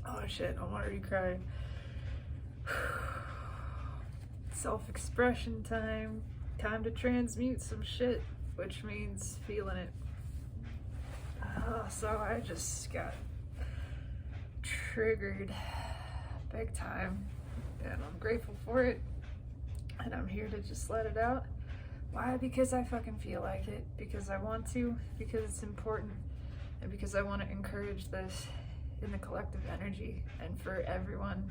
Oh shit, I'm already crying. Self-expression time. Time to transmute some shit, which means feeling it. So I just got triggered big time, and I'm grateful for it, and I'm here to just let it out. Why? Because I fucking feel like it, because I want to, because it's important, and because I want to encourage this in the collective energy and for everyone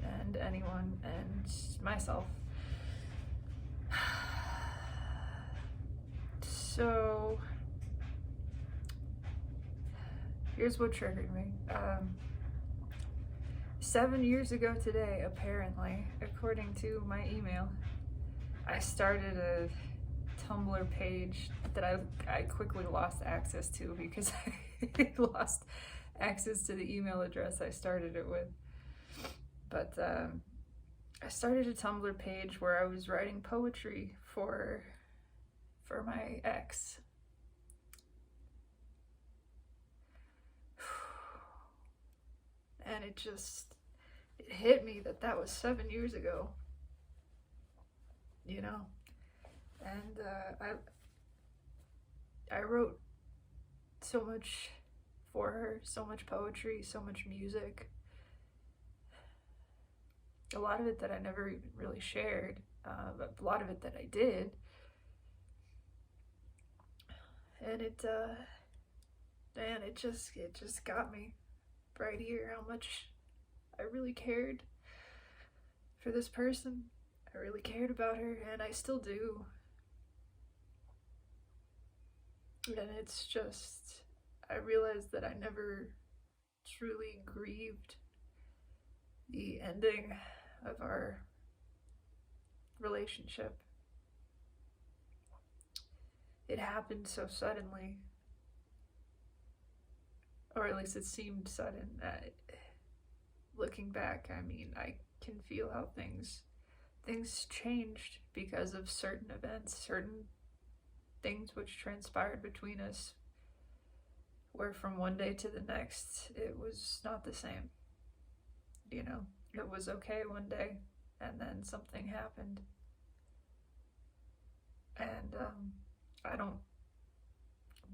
and anyone and myself. So here's what triggered me. 7 years ago today, apparently, according to my email, I started a Tumblr page that I quickly lost access to because I lost access to the email address I started it with. But I started a Tumblr page where I was writing poetry for my ex. And it hit me that was 7 years ago, you know. And I wrote so much for her, so much poetry, so much music. A lot of it that I never even really shared, but a lot of it that I did. And it just got me right here how much I really cared for this person. I really cared about her, and I still do. And it's just, I realized that I never truly grieved the ending of our relationship. It happened so suddenly, or at least it seemed sudden. Looking back, I mean, I can feel how things changed because of certain events, certain things which transpired between us, where from one day to the next it was not the same. You know, it was okay one day, and then something happened, and I don't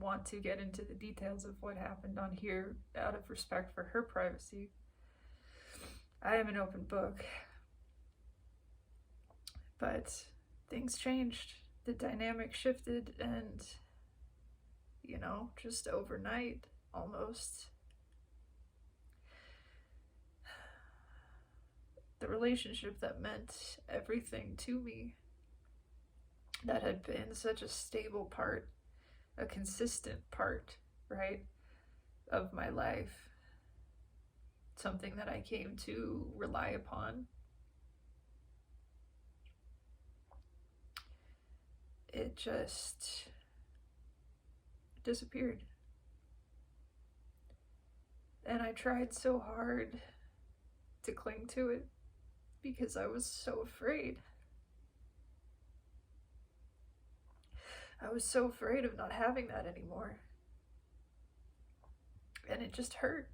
want to get into the details of what happened on here out of respect for her privacy. I am an open book. But things changed. The dynamic shifted, and, you know, just overnight, almost, the relationship that meant everything to me, that had been such a stable part, a consistent part, right, of my life, something that I came to rely upon, it just disappeared. And I tried so hard to cling to it because I was so afraid. I was so afraid of not having that anymore. And it just hurt,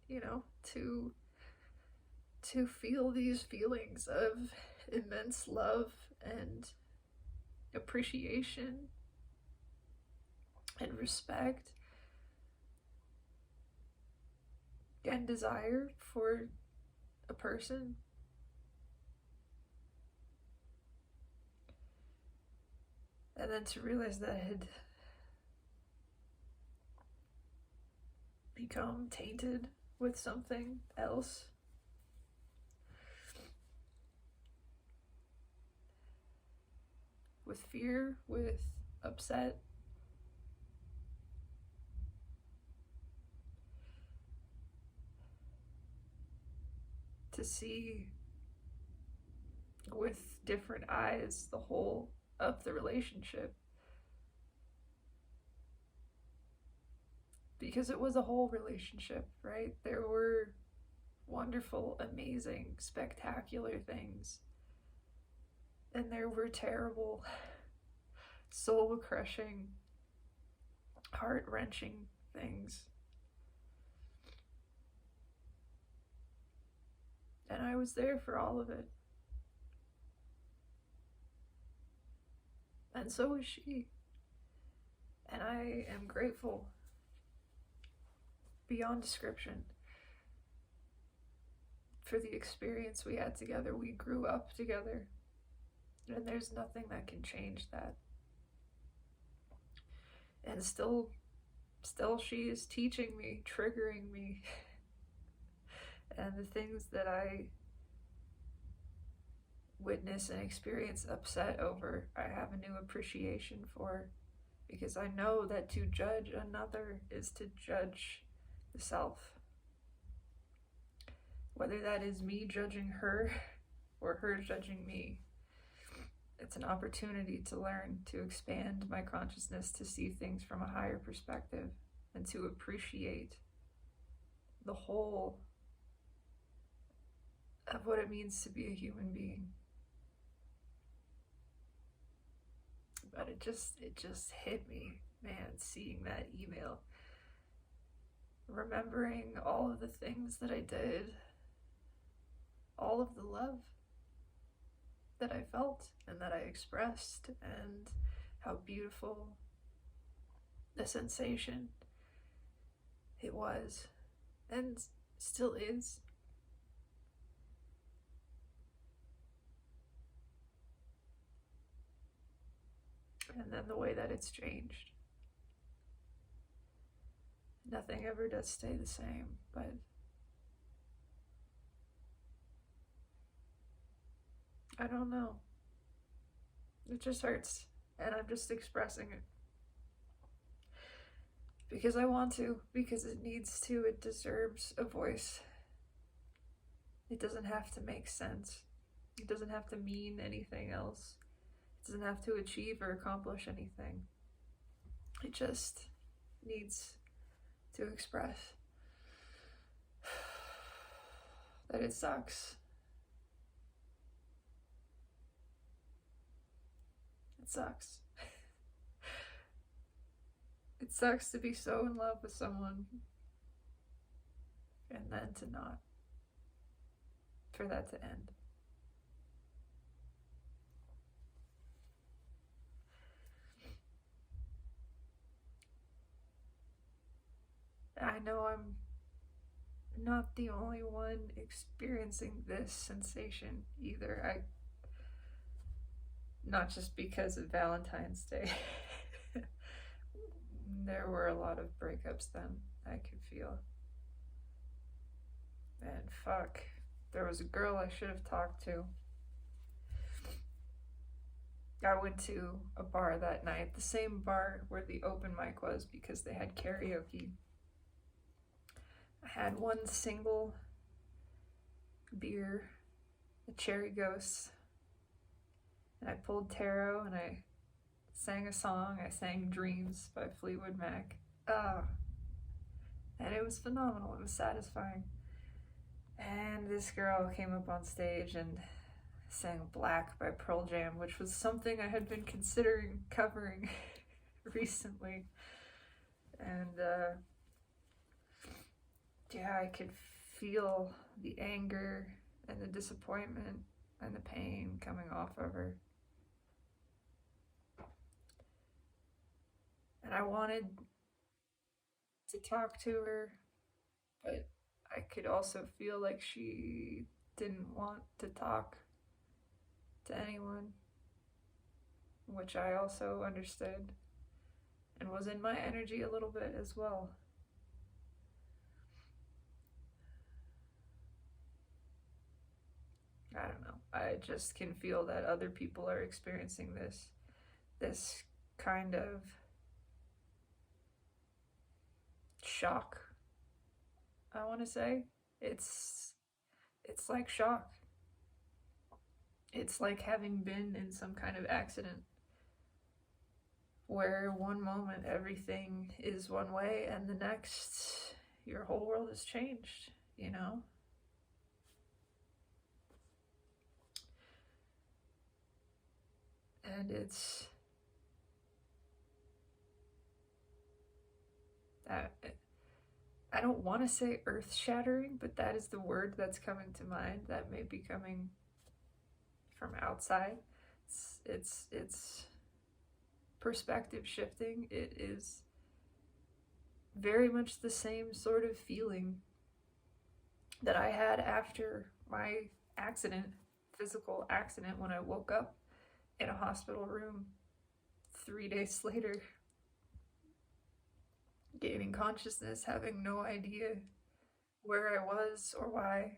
you know, to feel these feelings of immense love and appreciation and respect and desire for a person. And then to realize that it had become tainted with something else. With fear, with upset. To see with different eyes the whole of the relationship. Because it was a whole relationship, right? There were wonderful, amazing, spectacular things. And there were terrible, soul-crushing, heart-wrenching things. was there for all of it. And so was she. And I am grateful beyond description for the experience we had together. We grew up together, and there's nothing that can change that. And still she is teaching me, triggering me, and the things that I witness and experience upset over, I have a new appreciation for, because I know that to judge another is to judge the self. Whether that is me judging her or her judging me, it's an opportunity to learn, to expand my consciousness, to see things from a higher perspective, and to appreciate the whole of what it means to be a human being. But it just hit me, man, seeing that email. Remembering all of the things that I did, all of the love that I felt and that I expressed, and how beautiful the sensation it was and still is. And then the way that it's changed. Nothing ever does stay the same, but I don't know. It just hurts, and I'm just expressing it. Because I want to, because it needs to, it deserves a voice. It doesn't have to make sense. It doesn't have to mean anything else. It doesn't have to achieve or accomplish anything. It just needs to express that it sucks. It sucks. It sucks to be so in love with someone and then to not. For that to end. I know I'm not the only one experiencing this sensation either. Not just because of Valentine's Day. There were a lot of breakups then, I could feel. And fuck, there was a girl I should have talked to. I went to a bar that night, the same bar where the open mic was, because they had karaoke. I had one single beer, a Cherry Ghost, and I pulled tarot and I sang a song. I sang Dreams by Fleetwood Mac. And it was phenomenal. It was satisfying. And this girl came up on stage and sang Black by Pearl Jam, which was something I had been considering covering recently. And yeah, I could feel the anger and the disappointment and the pain coming off of her. And I wanted to talk to her, but I could also feel like she didn't want to talk to anyone, which I also understood and was in my energy a little bit as well. I don't know. I just can feel that other people are experiencing this kind of shock. I want to say it's like shock. It's like having been in some kind of accident where one moment everything is one way and the next your whole world has changed, you know? And it's I don't want to say earth-shattering, but that is the word that's coming to mind. That may be coming from outside. It's perspective shifting. It is very much the same sort of feeling that I had after my accident, physical accident, when I woke up in a hospital room 3 days later, gaining consciousness, having no idea where I was or why,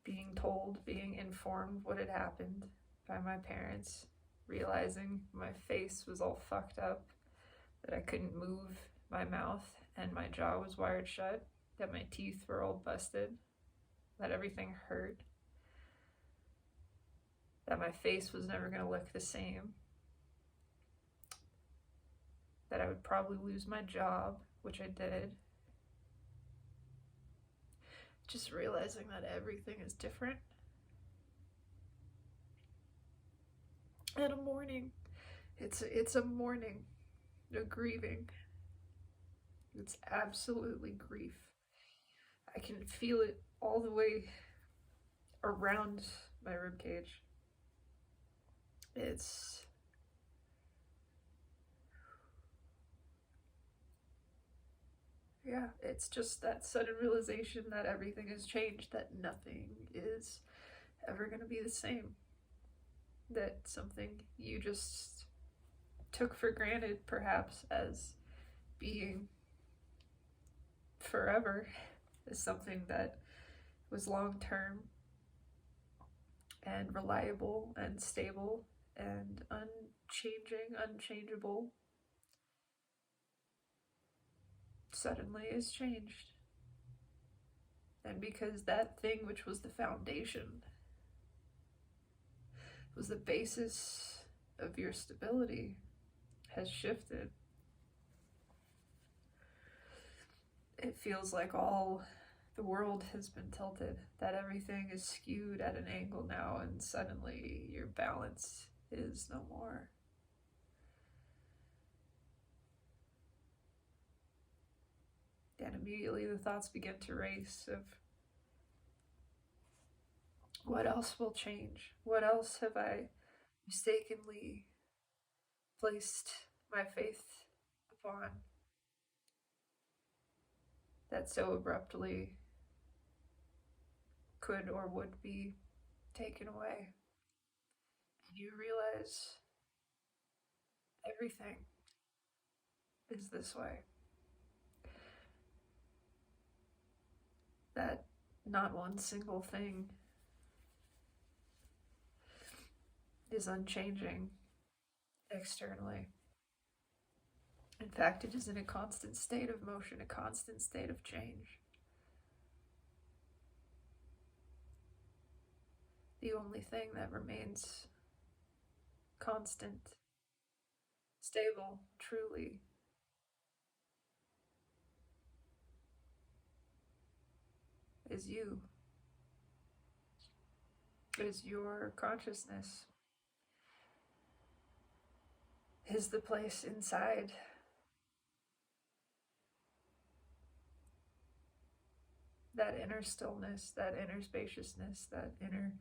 being told, being informed what had happened by my parents, realizing my face was all fucked up, that I couldn't move my mouth and my jaw was wired shut, that my teeth were all busted, that everything hurt, that my face was never going to look the same, that I would probably lose my job, which I did. Just realizing that everything is different. And a mourning. It's a mourning, a grieving. It's absolutely grief. I can feel it all the way around my ribcage. It's just that sudden realization that everything has changed, that nothing is ever going to be the same, that something you just took for granted perhaps as being forever is something that was long-term and reliable and stable and unchangeable, suddenly is changed. And because that thing which was the foundation, was the basis of your stability, has shifted, it feels like all the world has been tilted, that everything is skewed at an angle now, and suddenly your balance is no more. And immediately the thoughts begin to race of what else will change? What else have I mistakenly placed my faith upon that so abruptly could or would be taken away? And you realize everything is this way. That not one single thing is unchanging externally. In fact, it is in a constant state of motion, a constant state of change. The only thing that remains constant, stable, truly, is you, is your consciousness, is the place inside that inner stillness, that inner spaciousness, that inner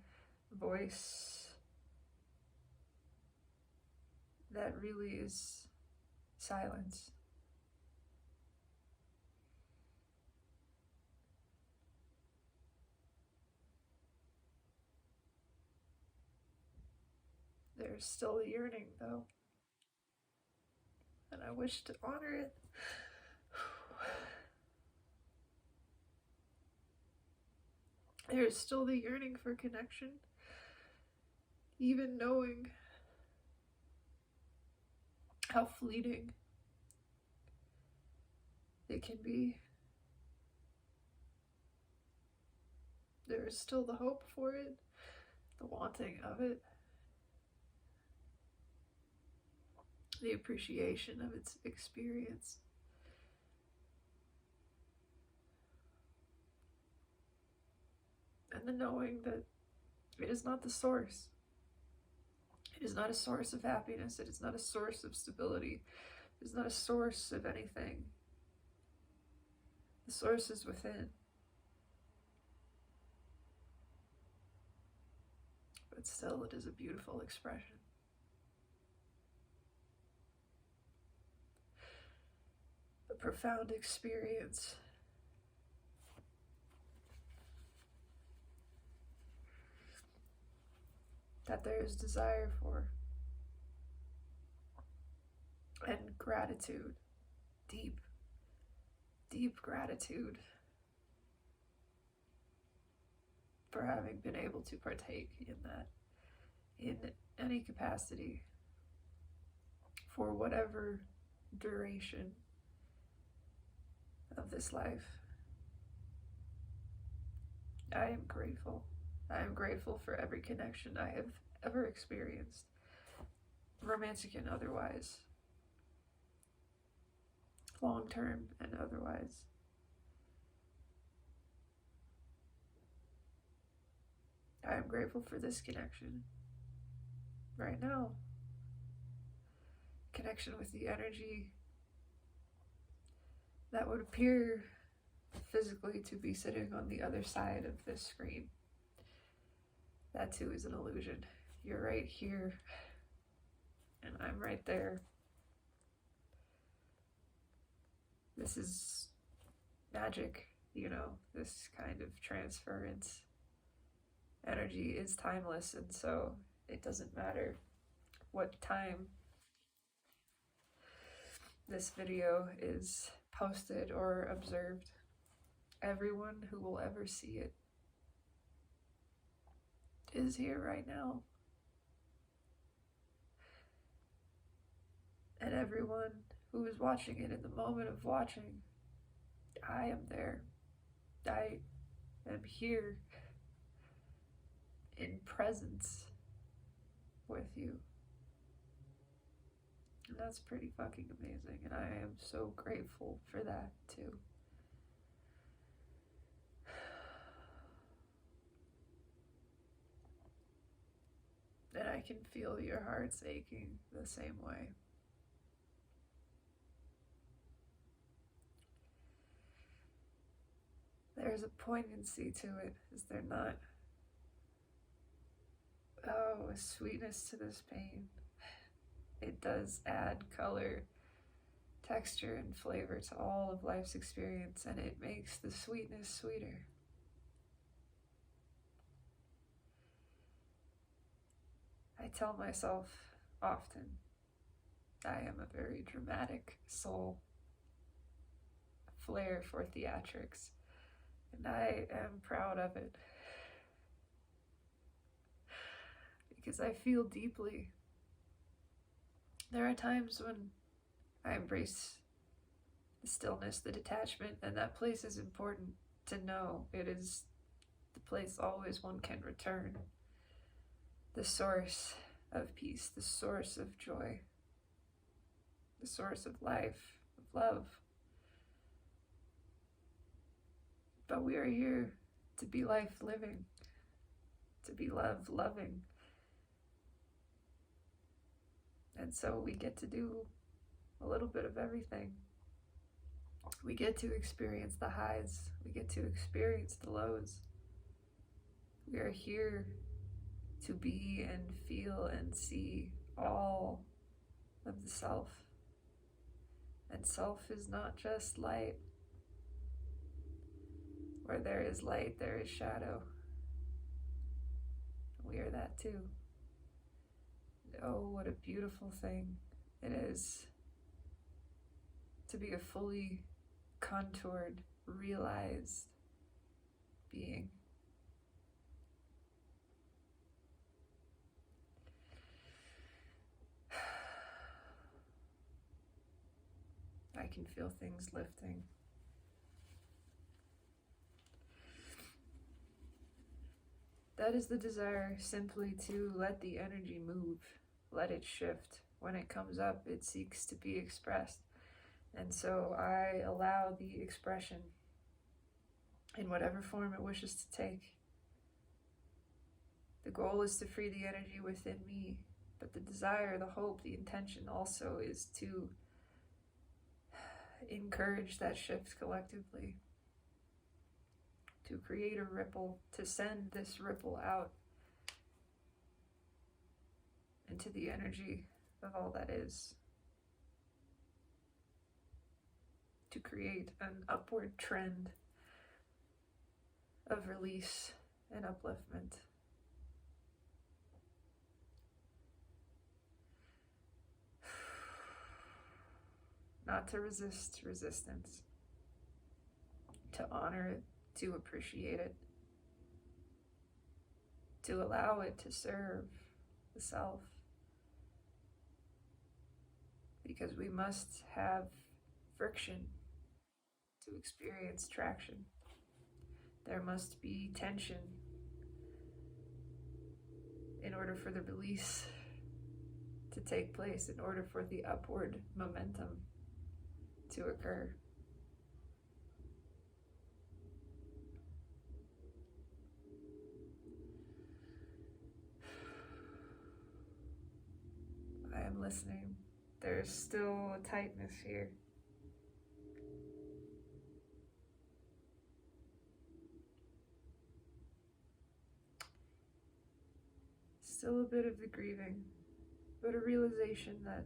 voice that really is silence. There's still a yearning, though, and I wish to honor it. There is still the yearning for connection, even knowing how fleeting it can be. There is still the hope for it, the wanting of it, the appreciation of its experience. And the knowing that it is not the source. It is not a source of happiness. It is not a source of stability. It is not a source of anything. The source is within. But still, it is a beautiful expression. A profound experience. That there is desire for. And gratitude. Deep, deep gratitude for having been able to partake in that, in any capacity, for whatever duration of this life. I am grateful. I am grateful for every connection I have ever experienced, romantic and otherwise, long-term and otherwise. I am grateful for this connection right now. Connection with the energy that would appear physically to be sitting on the other side of this screen. That too is an illusion. You're right here, and I'm right there. This is magic, you know, this kind of transference. Energy is timeless, and so it doesn't matter what time this video is posted or observed. Everyone who will ever see it is here right now. And everyone who is watching it in the moment of watching, I am there. I am here in presence with you. And that's pretty fucking amazing, and I am so grateful for that too. And I can feel your hearts aching the same way. There's a poignancy to it, is there not? Oh, a sweetness to this pain. It does add color, texture, and flavor to all of life's experience, and it makes the sweetness sweeter. I tell myself often, I am a very dramatic soul, a flair for theatrics, and I am proud of it. Because I feel deeply. There are times when I embrace the stillness, the detachment, and that place is important to know. It is the place always one can return. The source of peace, the source of joy, the source of life, of love. But we are here to be life living, to be love loving. And so we get to do a little bit of everything. We get to experience the highs. We get to experience the lows. We are here to be and feel and see all of the self. And self is not just light. Where there is light, there is shadow. We are that too. Oh, what a beautiful thing it is to be a fully contoured, realized being. I can feel things lifting. That is the desire, simply to let the energy move, let it shift. When it comes up, it seeks to be expressed. And so I allow the expression in whatever form it wishes to take. The goal is to free the energy within me, but the desire, the hope, the intention also is to encourage that shift collectively. to create a ripple, to send this ripple out into the energy of all that is, to create an upward trend of release and upliftment. Not to resist resistance, to honor it, to appreciate it, to allow it to serve the self. Because we must have friction to experience traction. There must be tension in order for the release to take place, in order for the upward momentum to occur. I am listening. There's still a tightness here. Still a bit of the grieving, but a realization that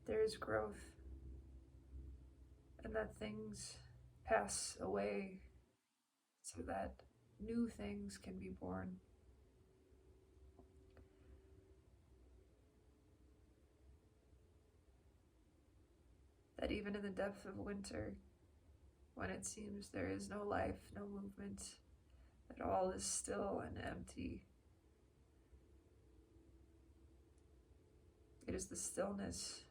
there is growth and that things pass away so that new things can be born. That even in the depth of winter, when it seems there is no life, no movement, that all is still and empty, it is the stillness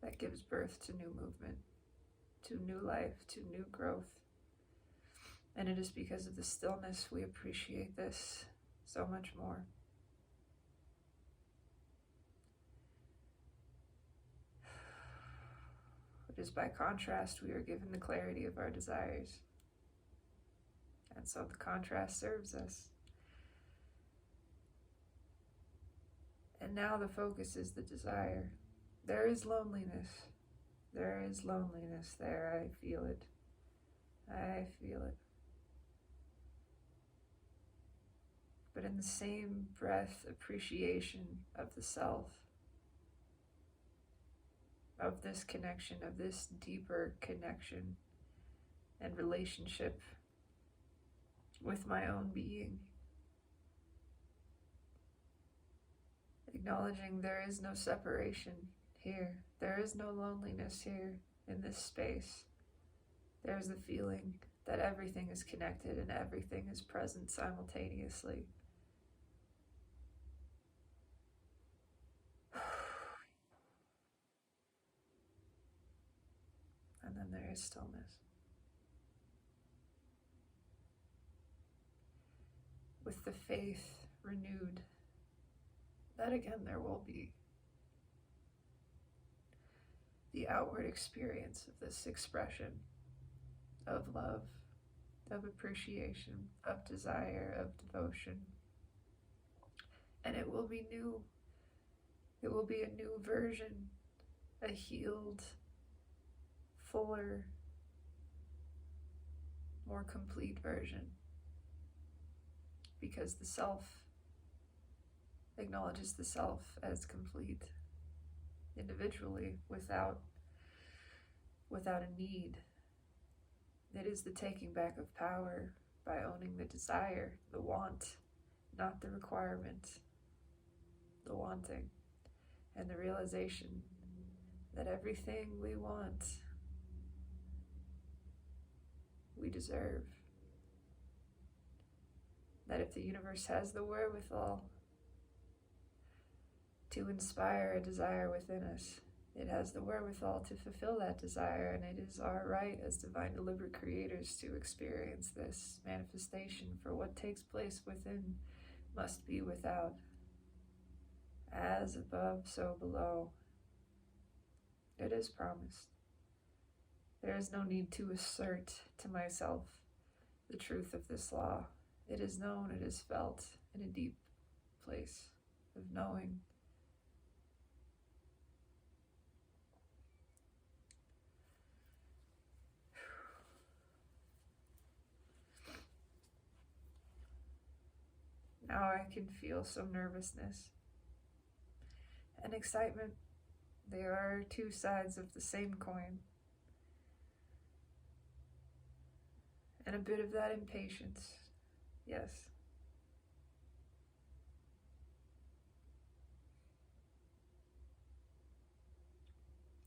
that gives birth to new movement, to new life, to new growth. And it is because of the stillness we appreciate this so much more. It is by contrast we are given the clarity of our desires. And so the contrast serves us. And now the focus is the desire. There is loneliness. There is loneliness there. I feel it. I feel it. But in the same breath, appreciation of the self, of this connection, of this deeper connection and relationship with my own being. Acknowledging there is no separation here. There is no loneliness here in this space. There's the feeling that everything is connected and everything is present simultaneously. And then there is stillness. With the faith renewed that again there will be the outward experience of this expression of love, of appreciation, of desire, of devotion. And it will be new. It will be a new version, a healed, fuller, more complete version. Because the self acknowledges the self as complete individually without a need. It is the taking back of power by owning the desire, the want, not the requirement, the wanting, and the realization that everything we want, we deserve. That if the universe has the wherewithal to inspire a desire within us, it has the wherewithal to fulfill that desire, and it is our right as divine deliberate creators to experience this manifestation, for what takes place within must be without. As above, so below. It is promised. There is no need to assert to myself the truth of this law. It is known, it is felt in a deep place of knowing. now I can feel some nervousness and excitement. They are two sides of the same coin. And a bit of that impatience, yes.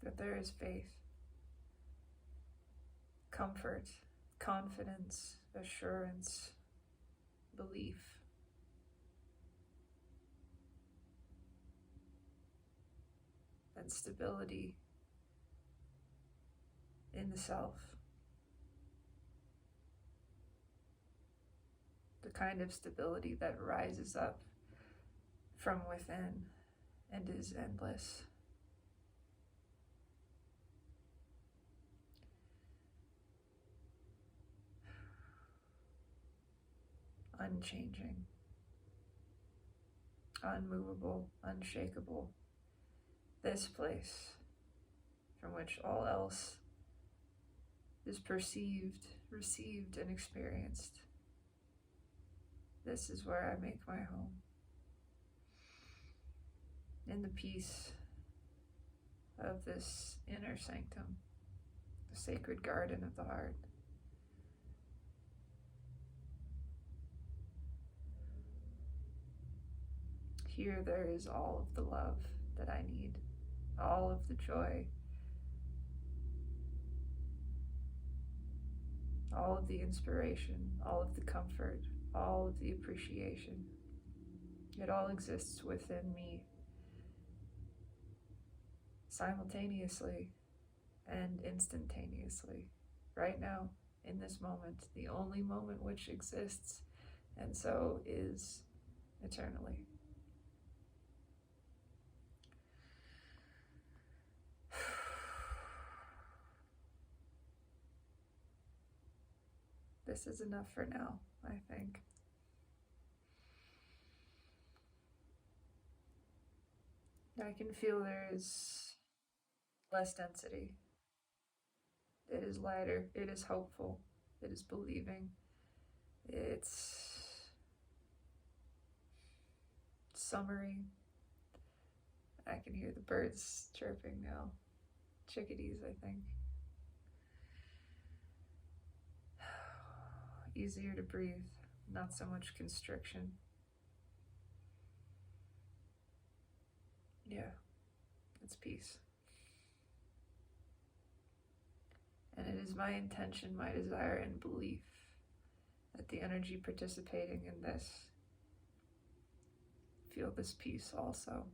But there is faith, comfort, confidence, assurance, belief. And stability in the self. The kind of stability that rises up from within and is endless. Unchanging, unmovable, unshakable. This place from which all else is perceived, received, and experienced. This is where I make my home. In the peace of this inner sanctum, the sacred garden of the heart. Here there is all of the love that I need, all of the joy, all of the inspiration, all of the comfort, all of the appreciation. It all exists within me, simultaneously and instantaneously, right now, in this moment, the only moment which exists, and so is eternally. This is enough for now, I think. I can feel there is less density. It is lighter. It is hopeful. It is believing. It's summery. I can hear the birds chirping now. Chickadees, I think. Easier to breathe, not so much constriction. Yeah, it's peace. And it is my intention, my desire, and belief that the energy participating in this feel this peace also.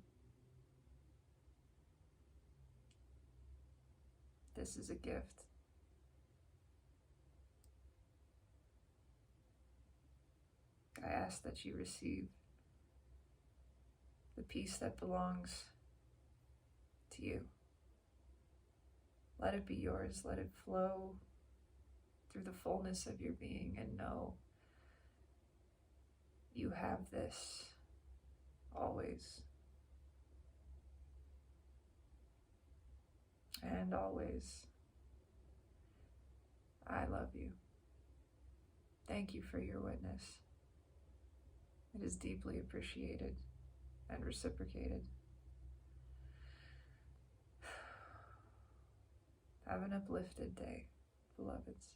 This is a gift. I ask that you receive the peace that belongs to you. Let it be yours. Let it flow through the fullness of your being, and know you have this always. And always. I love you. Thank you for your witness. It is deeply appreciated and reciprocated. Have an uplifted day, beloveds.